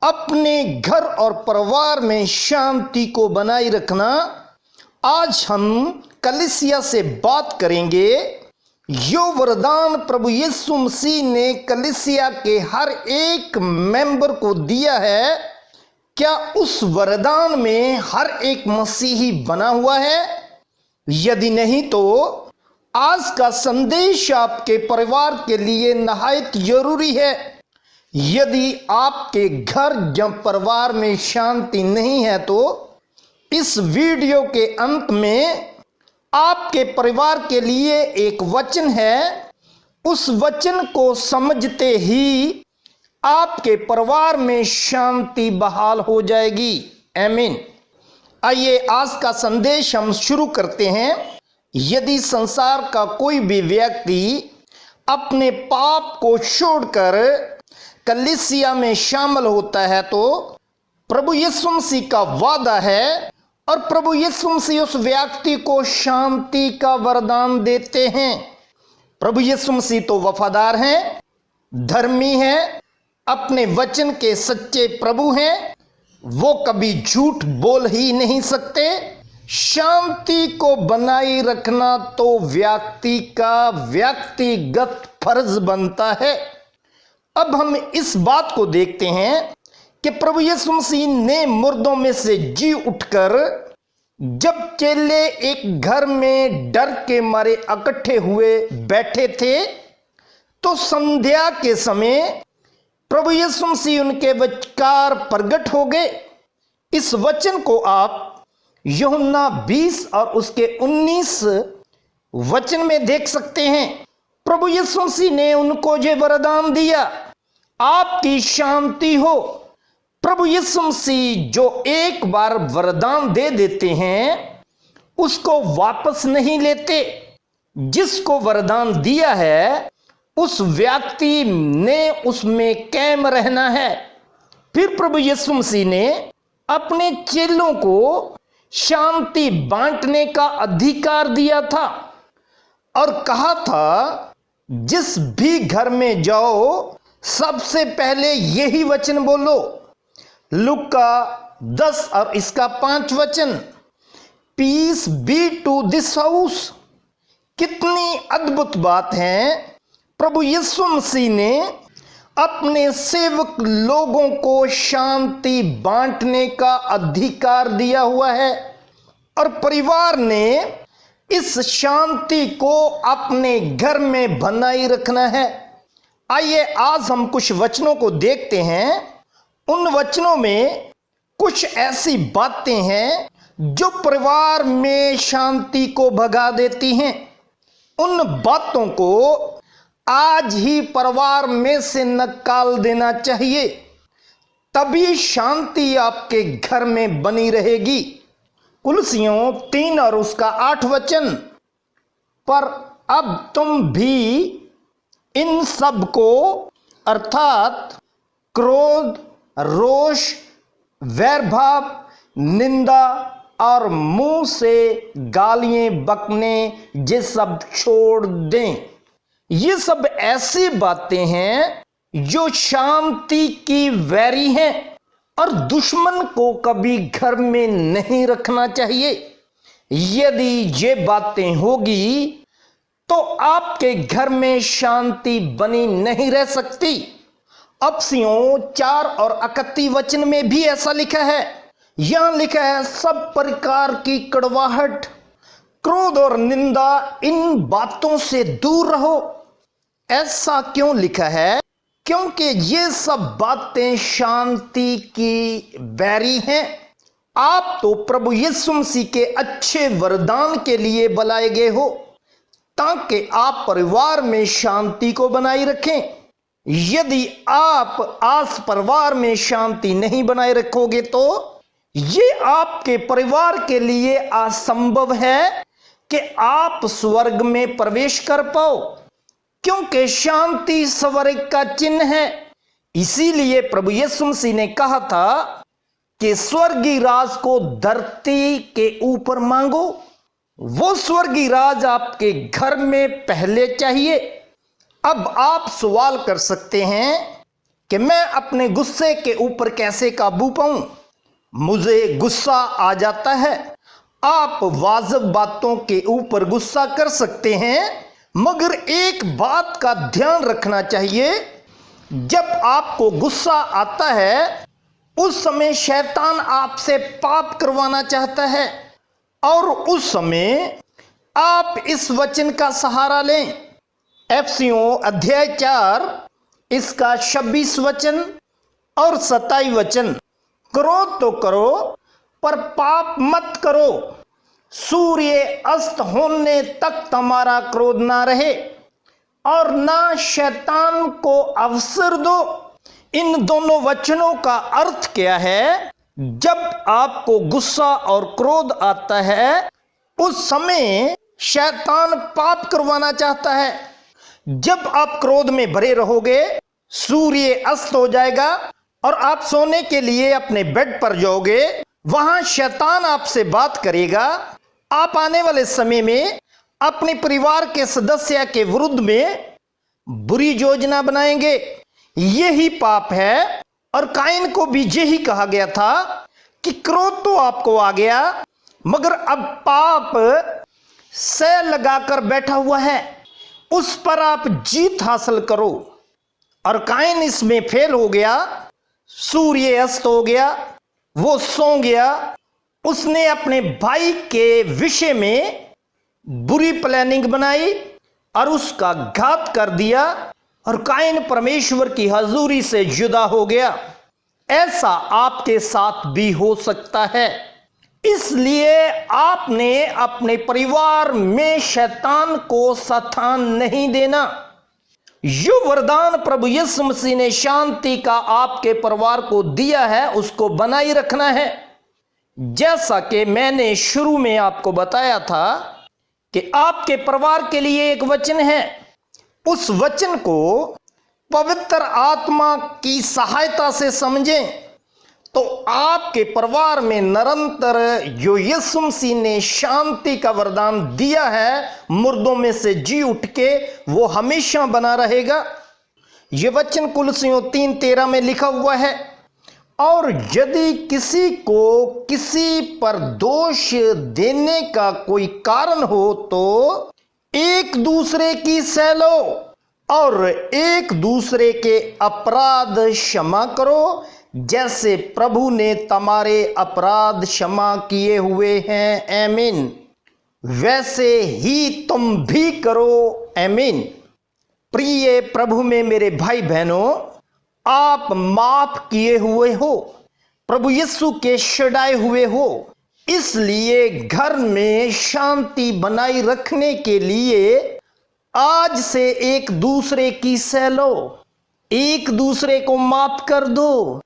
अपने घर और परिवार में शांति को बनाए रखना। आज हम कलीसिया से बात करेंगे। यो वरदान प्रभु यीशु मसीह ने कलीसिया के हर एक मेंबर को दिया है। क्या उस वरदान में हर एक मसीही बना हुआ है? यदि नहीं तो आज का संदेश आपके परिवार के लिए निहायत जरूरी है। यदि आपके घर या परिवार में शांति नहीं है तो इस वीडियो के अंत में आपके परिवार के लिए एक वचन है। उस वचन को समझते ही आपके परिवार में शांति बहाल हो जाएगी। आमीन। आइए आज का संदेश हम शुरू करते हैं। यदि संसार का कोई भी व्यक्ति अपने पाप को छोड़कर कलीसिया में शामिल होता है तो प्रभु यीशु मसीह का वादा है और प्रभु यीशु मसीह उस व्यक्ति को शांति का वरदान देते हैं। प्रभु यीशु मसीह तो वफादार हैं, धर्मी हैं, अपने वचन के सच्चे प्रभु हैं। वो कभी झूठ बोल ही नहीं सकते। शांति को बनाए रखना तो व्यक्ति का व्यक्तिगत फर्ज बनता है। अब हम इस बात को देखते हैं कि प्रभु यीशु मसीह ने मुर्दों में से जी उठकर जब चेले एक घर में डर के मारे इकट्ठे हुए बैठे थे तो संध्या के समय प्रभु यीशु मसीह उनके विचार प्रकट हो गए। इस वचन को आप यूहन्ना 20 और उसके 19 वचन में देख सकते हैं। प्रभु यीशु मसीह ने उनको ये वरदान दिया, आपकी शांति हो। प्रभु यीशु मसीह जो एक बार वरदान दे देते हैं उसको वापस नहीं लेते। जिसको वरदान दिया है उस व्यक्ति ने उसमें कायम रहना है। फिर प्रभु यीशु मसीह ने अपने चेलों को शांति बांटने का अधिकार दिया था और कहा था जिस भी घर में जाओ सबसे पहले यही वचन बोलो। लूका 10 और इसका 5 वचन, peace be to this house. कितनी अद्भुत बात है। प्रभु यीशु मसीह ने अपने सेवक लोगों को शांति बांटने का अधिकार दिया हुआ है और परिवार ने इस शांति को अपने घर में बनाए रखना है। आइए आज हम कुछ वचनों को देखते हैं। उन वचनों में कुछ ऐसी बातें हैं जो परिवार में शांति को भगा देती हैं। उन बातों को आज ही परिवार में से निकाल देना चाहिए, तभी शांति आपके घर में बनी रहेगी। कुलसियों 3 और उसका 8 वचन, पर अब तुम भी इन सब को अर्थात क्रोध, रोष, वैरभाव, निंदा और मुंह से गालियां बकने ये सब छोड़ दें। ये सब ऐसी बातें हैं जो शांति की वैरी हैं और दुश्मन को कभी घर में नहीं रखना चाहिए। यदि ये बातें होगी तो आपके घर में शांति बनी नहीं रह सकती। अफसियों 4 और 31 वचन में भी ऐसा लिखा है। यहां लिखा है सब प्रकार की कड़वाहट, क्रोध और निंदा, इन बातों से दूर रहो। ऐसा क्यों लिखा है? क्योंकि ये सब बातें शांति की बैरी हैं। आप तो प्रभु यीशु मसीह के अच्छे वरदान के लिए बुलाए गए हो ताकि आप परिवार में शांति को बनाए रखें। यदि आप आज परिवार में शांति नहीं बनाए रखोगे तो ये आपके परिवार के लिए असंभव है कि आप स्वर्ग में प्रवेश कर पाओ, क्योंकि शांति स्वर्ग का चिन्ह है। इसीलिए प्रभु यीशु मसीह ने कहा था कि स्वर्गीय राज को धरती के ऊपर मांगो। वो स्वर्गीय राज आपके घर में पहले चाहिए। अब आप सवाल कर सकते हैं कि मैं अपने गुस्से के ऊपर कैसे काबू पाऊं। मुझे गुस्सा आ जाता है। आप वाजिब बातों के ऊपर गुस्सा कर सकते हैं, मगर एक बात का ध्यान रखना चाहिए, जब आपको गुस्सा आता है उस समय शैतान आपसे पाप करवाना चाहता है, और उस समय आप इस वचन का सहारा लें। एफिसियों अध्याय 4 इसका 26 वचन और 27 वचन। क्रोध तो करो पर पाप मत करो, सूर्य अस्त होने तक तुम्हारा क्रोध ना रहे, और ना शैतान को अवसर दो। इन दोनों वचनों का अर्थ क्या है? जब आपको गुस्सा और क्रोध आता है उस समय शैतान पाप करवाना चाहता है। जब आप क्रोध में भरे रहोगे, सूर्य अस्त हो जाएगा और आप सोने के लिए अपने बेड पर जाओगे, वहां शैतान आपसे बात करेगा। आप आने वाले समय में अपने परिवार के सदस्य के विरुद्ध में बुरी योजना बनाएंगे। यही पाप है, और काइन को भी यही कहा गया था कि क्रोध तो आपको आ गया, मगर अब पाप सह लगाकर बैठा हुआ है, उस पर आप जीत हासिल करो। और काइन इसमें फेल हो गया, सूर्य अस्त हो गया, वो सो गया। उसने अपने भाई के विषय में बुरी प्लानिंग बनाई और उसका घात कर दिया, और काइन परमेश्वर की हजूरी से जुदा हो गया। ऐसा आपके साथ भी हो सकता है। इसलिए आपने अपने परिवार में शैतान को स्थान नहीं देना। जो वरदान प्रभु यीशु मसीह ने शांति का आपके परिवार को दिया है, उसको बनाए रखना है। जैसा कि मैंने शुरू में आपको बताया था कि आपके परिवार के लिए एक वचन है, उस वचन को पवित्र आत्मा की सहायता से समझें, तो आपके परिवार में निरंतर जो यीशु मसीह ने शांति का वरदान दिया है, मुर्दों में से जी उठ के, वो हमेशा बना रहेगा। ये वचन कुलसियों 3:13 में लिखा हुआ है, और यदि किसी को किसी पर दोष देने का कोई कारण हो तो एक दूसरे की सह लो, और एक दूसरे के अपराध क्षमा करो, जैसे प्रभु ने तुम्हारे अपराध क्षमा किए हुए हैं। आमीन। वैसे ही तुम भी करो। आमीन। प्रिय प्रभु में मेरे भाई बहनों, आप माफ किए हुए हो, प्रभु यीशु के छुड़ाए हुए हो। इसलिए घर में शांति बनाए रखने के लिए आज से एक दूसरे की सह लो, एक दूसरे को माफ कर दो,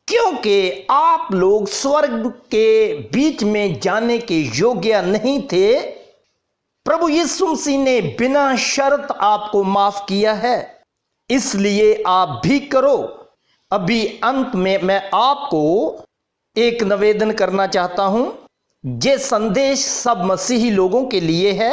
क्योंकि आप लोग स्वर्ग के बीच में जाने के योग्य नहीं थे। प्रभु यीशु मसीह ने बिना शर्त आपको माफ किया है, इसलिए आप भी करो। अभी अंत में मैं आपको एक निवेदन करना चाहता हूं। ये संदेश सब मसीही लोगों के लिए है।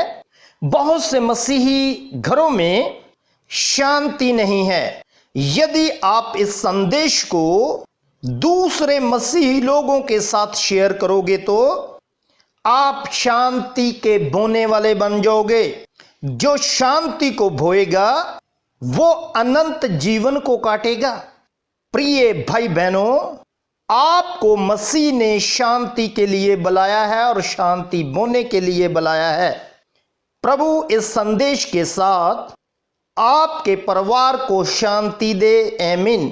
बहुत से मसीही घरों में शांति नहीं है। यदि आप इस संदेश को दूसरे मसीही लोगों के साथ शेयर करोगे तो आप शांति के बोने वाले बन जाओगे। जो शांति को बोएगा वो अनंत जीवन को काटेगा। प्रिय भाई बहनों, आपको मसीह ने शांति के लिए बुलाया है और शांति बोने के लिए बुलाया है। प्रभु इस संदेश के साथ आपके परिवार को शांति दे। आमीन।